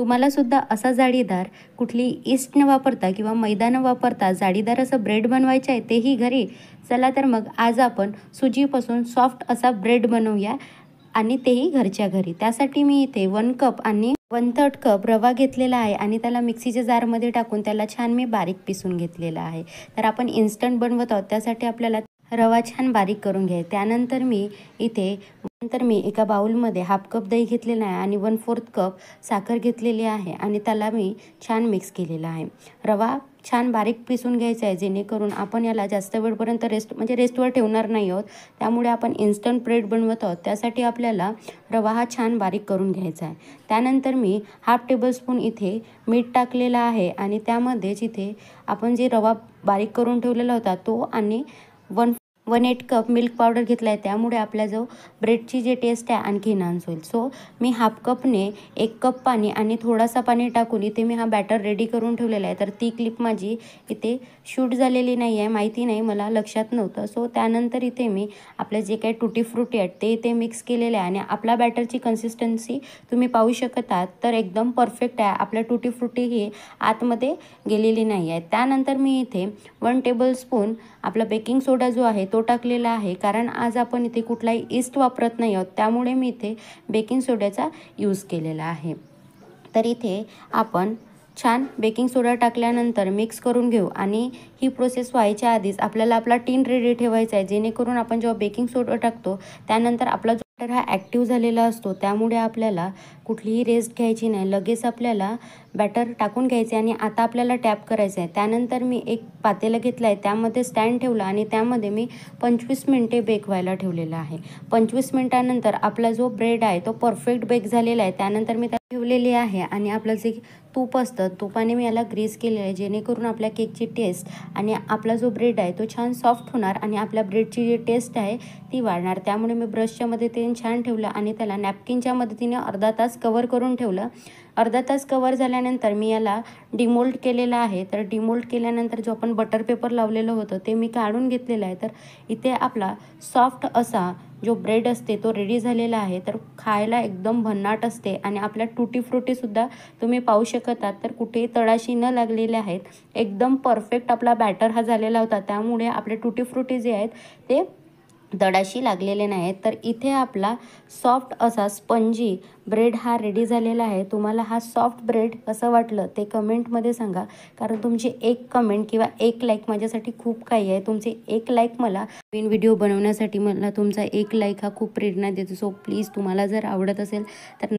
तुम्हाला सुद्धा असा जाळीदार कुठली यीस्ट न वापरता किंवा मैदा न वापरता जाळीदार असं ब्रेड बनवायचं आहे, तेही घरी. चला तर मग आज आपण सुजीपासून सॉफ्ट असा ब्रेड बनवूया आणि तेही घरच्या घरी. त्यासाठी मी इथे 1 कप आणि 1/3 कप रवा घेतलेला आहे आणि त्याला मिक्सीच्या जारमध्ये टाकून त्याला छान मी बारीक पिसून घेतलेला आहे. तर आपण इन्स्टंट बनवत आहोत, त्यासाठी आपल्याला रवा छान बारीक करून घ्या. त्यानंतर मी एका बाउलमध्ये 1/2 कप दही घेतलेला आहे आणि 1/4 कप साखर घेतलेली आहे आणि त्याला मी छान मिक्स केलेला आहे. रवा छान बारीक पिसून घ्यायचा आहे, जेणेकरून आपण याला जास्त वेळपर्यंत रेस्टवर ठेवणार नाही आहोत. त्यामुळे आपण इन्स्टंट ब्रेड बनवत आहोत, त्यासाठी आपल्याला रवा हा छान बारीक करून घ्यायचा आहे. त्यानंतर मी 1/2 टेबलस्पून इथे मीठ टाकलेलं आहे आणि त्यामध्येच इथे आपण जे रवा बारीक करून ठेवलेला होता तो आणि 1/8 कप मिल्क पावडर घेतला आहे. त्यामुळे आपल्या जो ब्रेडची जी टेस्ट आहे आणखी एन्हान्स होईल. सो मी 1/2 कपने 1 कप पाणी आणि थोडासा पाणी टाकून इथे मी हा बॅटर रेडी करून ठेवलेला आहे. तर ती क्लिप माझी इथे शूट झालेली नाही आहे, माहिती नाही, मला लक्षात नव्हतं. सो त्यानंतर इथे मी आपले जे काही टुटी फ्रुटी आहेत ते इथे मिक्स केलेले आहे आणि आपल्या बॅटरची कन्सिस्टन्सी तुम्ही पाहू शकत आहात, तर एकदम परफेक्ट आहे. आपल्या टुटी फ्रुटी ही आतमध्ये गेलेली नाही आहे. त्यानंतर मी इथे 1 टेबलस्पून आपला बेकिंग सोडा जो आहे तो टाकलेला आहे, कारण आज आपण इथे कुठलाही यीस्ट वापरत नाही आहोत, त्यामुळे मी इथे बेकिंग सोड्याचा यूज केलेला आहे. तर इथे आपण छान बेकिंग सोडा टाकल्यानंतर मिक्स करून घेऊ आणि ही प्रोसेस व्हायच्या आधीच आपल्याला आपला टीन रेडी ठेवायचा आहे, जेणेकरून आपण जेव्हा बेकिंग सोडा टाकतो त्यानंतर आपला जो बॅटर हा ॲक्टिव्ह झालेला असतो, त्यामुळे आपल्याला कुठलीही रेस्ट घ्यायची नाही, लगेच आपल्याला बॅटर टाकून घ्यायचे आणि आता आपल्याला टॅप करायचं आहे. त्यानंतर मी एक पातेलं घेतलं आहे, त्यामध्ये स्टँड ठेवला आणि त्यामध्ये मी 25 मिनिटे बेक व्हायला ठेवलेला आहे. 25 मिनिटानंतर आपला जो ब्रेड आहे तो परफेक्ट बेक झालेला आहे. त्यानंतर मी त्याला ठेवलेली आहे आणि आपलं जे तूप असतं तुपाने मी याला ग्रीस केलेलं आहे, जेणेकरून आपल्या केकची टेस्ट आणि आपला जो ब्रेड आहे तो छान सॉफ्ट होणार आणि आपल्या ब्रेडची जी टेस्ट आहे ती वाढणार. त्यामुळे मी ब्रशच्या मदतीने छान ठेवलं आणि त्याला नॅपकिनच्या मदतीने अर्धा तास कवर करून ठेवलं. अर्धा तास कवर झाल्यानंतर मी याला डिमोल्ड केलेलं आहे. तर डिमोल्ड केल्यानंतर जो आपण बटर पेपर लावलेलं होतं ते मी काढून घेतलेलं आहे. तर इथे आपला सॉफ्ट असा जो ब्रेड असते तो रेडी झालेला आहे. तर खायला एकदम भन्नाट असते आणि आपल्या टुटी फ्रुटीसुद्धा तुम्ही पाहू शकत आहात, तर कुठेही तळाशी न लागलेले आहेत. एकदम परफेक्ट आपला बॅटर हा झालेला होता, त्यामुळे आपले टुटी फ्रुटी जे आहेत ते तळाशी लागलेले नाही आहेत. तर इथे आपला सॉफ्ट असा स्पंजी ब्रेड हा रेडी झालेला आहे. तुम्हाला हा सॉफ्ट ब्रेड कसं वाटलं ते कमेंटमध्ये सांगा, कारण तुमची एक कमेंट किंवा एक लाईक माझ्यासाठी खूप काही आहे. तुमचे एक लाईक मला नवीन व्हिडिओ बनवण्यासाठी, मला तुमचा एक लाईक हा खूप प्रेरणा देतो. सो प्लीज तुम्हाला जर आवडत असेल तर